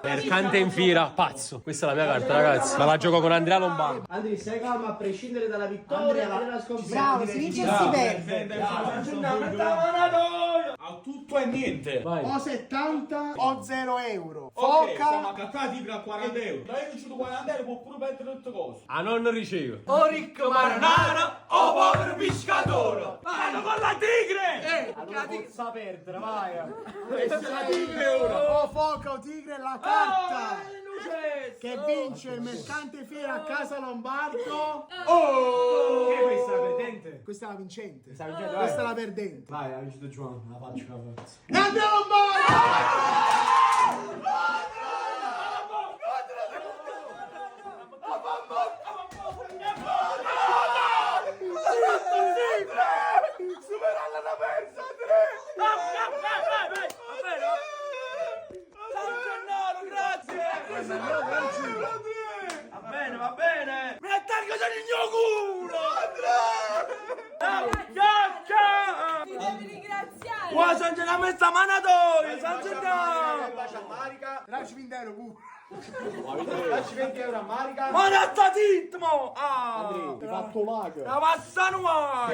Mercante in fiera, pazzo. Questa è la mia carta, ragazzi. Me la gioco con Andrea Lombardo. Andri, stai calmo a prescindere dalla vittoria e dalla sconfitta. Bravo, si vince e si perde. A tutto e niente. Vai. O 70 o 0 euro. Ok, siamo Foca. accattati per 40 euro. Ma io ho 40 euro, può pure perdere tutte cose. A non ricevo. O ricco marinaro, o povero pescatore. Vanno con la tigre! Allora forza perdere, vai. Questa è la tigre ora. O foca o tigre la carta. Che vince il mercante fiera a casa Lombardo. Oh! Che è questa la perdente? Questa è la vincente. vincente, Questa è la perdente. Vai, ha vincito Giovanni, la faccio la forza. Andrea Lombardo! Superalla la persa, San Gennaro, grazie! Va bene, va bene! Mi attacco già il mio culo! Ti devi ringraziare. Qua San Gennaro messa manatoia, San Gennaro! Bacia a Marica. Dacci 20 euro pure. Dacci 20 euro a Marica. Ma non sta zitto, mo! Andri, ti fatto lago. La passa nuova!